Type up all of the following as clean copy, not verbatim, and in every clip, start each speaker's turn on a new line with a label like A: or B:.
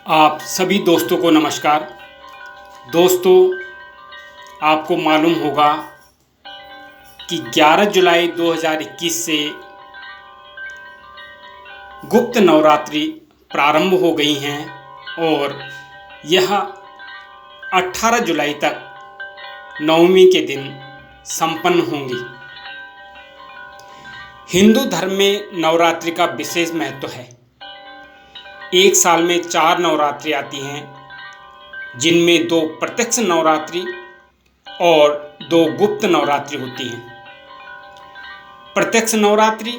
A: आप सभी दोस्तों को नमस्कार। दोस्तों, आपको मालूम होगा कि 11 जुलाई 2021 से गुप्त नवरात्रि प्रारंभ हो गई हैं और यह 18 जुलाई तक नवमी के दिन संपन्न होंगी। हिंदू धर्म में नवरात्रि का विशेष महत्व है। एक साल में 4 नवरात्रि आती हैं, जिनमें 2 प्रत्यक्ष नवरात्रि और 2 गुप्त नवरात्रि होती हैं। प्रत्यक्ष नवरात्रि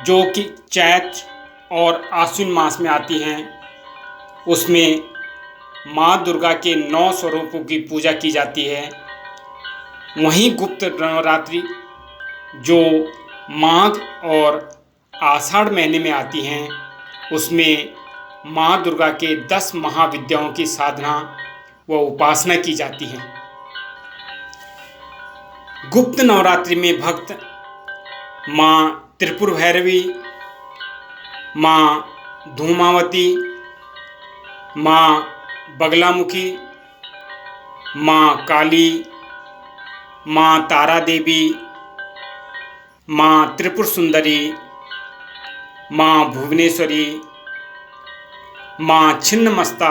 A: जो कि चैत्र और आश्विन मास में आती हैं, उसमें माँ दुर्गा के 9 स्वरूपों की पूजा की जाती है। वहीं गुप्त नवरात्रि जो माघ और आषाढ़ महीने में आती हैं, उसमें माँ दुर्गा के 10 महाविद्याओं की साधना व उपासना की जाती है। गुप्त नवरात्रि में भक्त माँ त्रिपुर भैरवी, माँ धूमावती, माँ बगलामुखी, माँ काली, माँ तारा देवी, माँ त्रिपुर सुंदरी, माँ भुवनेश्वरी, माँ छिन्नमस्ता,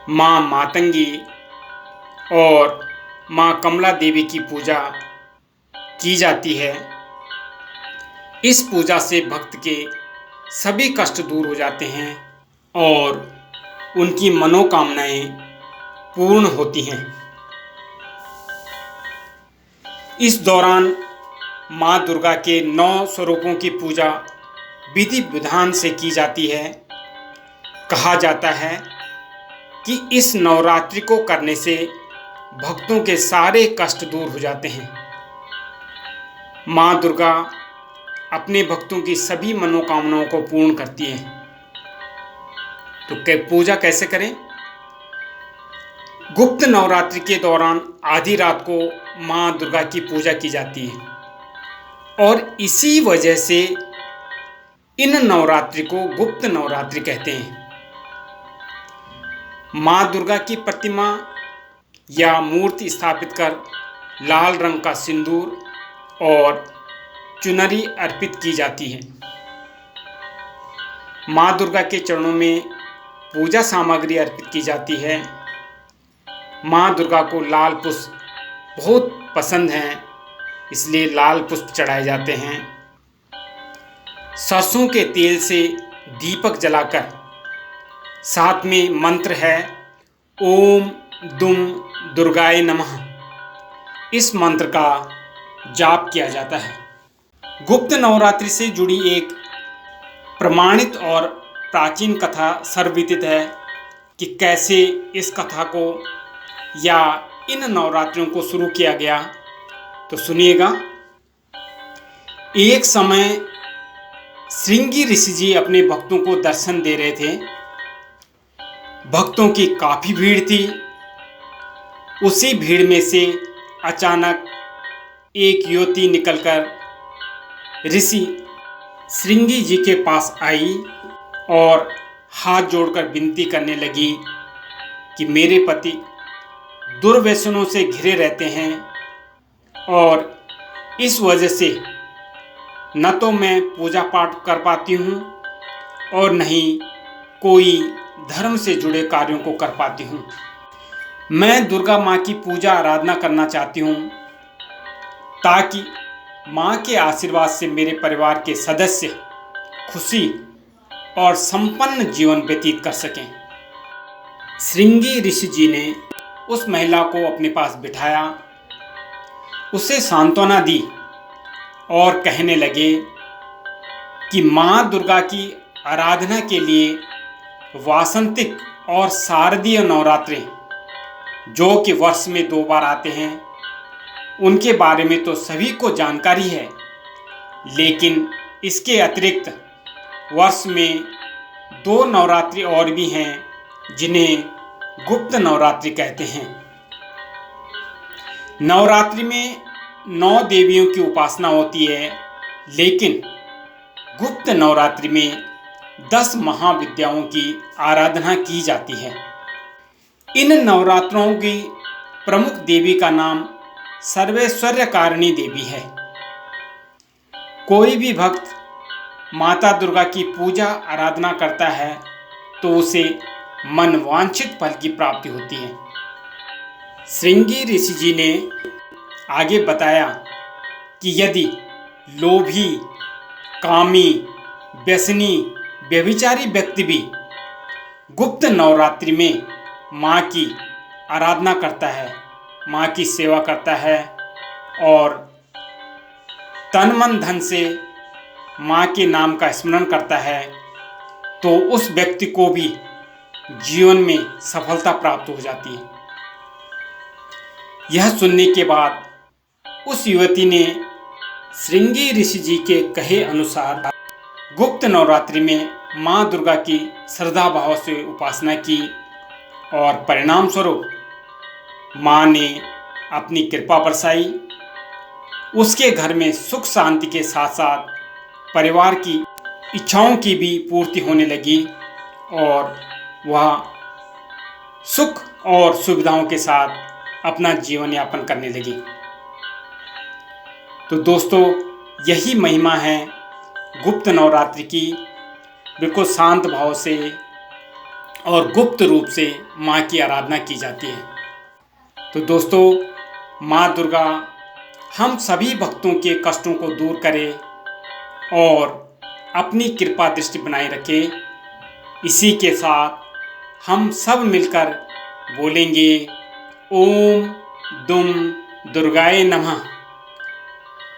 A: माँ मातंगी और माँ कमला देवी की पूजा की जाती है। इस पूजा से भक्त के सभी कष्ट दूर हो जाते हैं और उनकी मनोकामनाएं पूर्ण होती हैं। इस दौरान माँ दुर्गा के 9 स्वरूपों की पूजा विधि विधान से की जाती है। कहा जाता है कि इस नवरात्रि को करने से भक्तों के सारे कष्ट दूर हो जाते हैं। माँ दुर्गा अपने भक्तों की सभी मनोकामनाओं को पूर्ण करती हैं। तो पूजा कैसे करें? गुप्त नवरात्रि के दौरान आधी रात को माँ दुर्गा की पूजा की जाती है और इसी वजह से इन नवरात्रि को गुप्त नवरात्रि कहते हैं। माँ दुर्गा की प्रतिमा या मूर्ति स्थापित कर लाल रंग का सिंदूर और चुनरी अर्पित की जाती है। माँ दुर्गा के चरणों में पूजा सामग्री अर्पित की जाती है। माँ दुर्गा को लाल पुष्प बहुत पसंद हैं, इसलिए लाल पुष्प चढ़ाए जाते हैं। सरसों के तेल से दीपक जलाकर साथ में मंत्र है ओम दुम दुर्गाय नमः, इस मंत्र का जाप किया जाता है। गुप्त नवरात्रि से जुड़ी एक प्रमाणित और प्राचीन कथा सर्वविदित है कि कैसे इस कथा को या इन नवरात्रियों को शुरू किया गया। तो सुनिएगा। एक समय श्रृंगी ऋषि जी अपने भक्तों को दर्शन दे रहे थे। भक्तों की काफी भीड़ थी। उसी भीड़ में से अचानक एक युवती निकलकर ऋषि श्रृंगी जी के पास आई और हाथ जोड़कर विनती करने लगी कि मेरे पति दुर्व्यसनों से घिरे रहते हैं और इस वजह से न तो मैं पूजा पाठ कर पाती हूँ और न ही कोई धर्म से जुड़े कार्यों को कर पाती हूँ। मैं दुर्गा माँ की पूजा आराधना करना चाहती हूँ ताकि माँ के आशीर्वाद से मेरे परिवार के सदस्य खुशी और संपन्न जीवन व्यतीत कर सकें। श्रृंगी ऋषि जी ने उस महिला को अपने पास बिठाया, उसे सांत्वना दी और कहने लगे कि माँ दुर्गा की आराधना के लिए वासंतिक और शारदीय नवरात्रि जो कि वर्ष में 2 बार आते हैं, उनके बारे में तो सभी को जानकारी है, लेकिन इसके अतिरिक्त वर्ष में 2 नवरात्रि और भी हैं जिन्हें गुप्त नवरात्रि कहते हैं। नवरात्रि में 9 देवियों की उपासना होती है, लेकिन गुप्त नवरात्रि में 10 महाविद्याओं की आराधना की जाती है। इन नवरात्रों की प्रमुख देवी का नाम सर्वैश्वर्यकारिणी देवी है। कोई भी भक्त माता दुर्गा की पूजा आराधना करता है तो उसे मनवांछित फल की प्राप्ति होती है। श्रृंगी ऋषि जी ने आगे बताया कि यदि लोभी, कामी, व्यसनी, व्यभिचारी व्यक्ति भी गुप्त नवरात्रि में माँ की आराधना करता है, माँ की सेवा करता है और तन मन धन से माँ के नाम का स्मरण करता है तो उस व्यक्ति को भी जीवन में सफलता प्राप्त हो जाती है। यह सुनने के बाद उस युवती ने श्रृंगी ऋषि जी के कहे अनुसार गुप्त नवरात्रि में माँ दुर्गा की श्रद्धा भाव से उपासना की और परिणाम स्वरूप माँ ने अपनी कृपा बरसाई। उसके घर में सुख शांति के साथ साथ परिवार की इच्छाओं की भी पूर्ति होने लगी और वह सुख और सुविधाओं के साथ अपना जीवन यापन करने लगी। तो दोस्तों, यही महिमा है गुप्त नवरात्रि की। बिल्कुल शांत भाव से और गुप्त रूप से माँ की आराधना की जाती है। तो दोस्तों, माँ दुर्गा हम सभी भक्तों के कष्टों को दूर करे और अपनी कृपा दृष्टि बनाए रखे। इसी के साथ हम सब मिलकर बोलेंगे ओम दुम दुर्गाय नमः,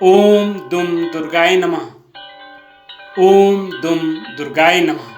A: ओम दुम दुर्गाय नमः, ओम दुम दुर्गाय नमः।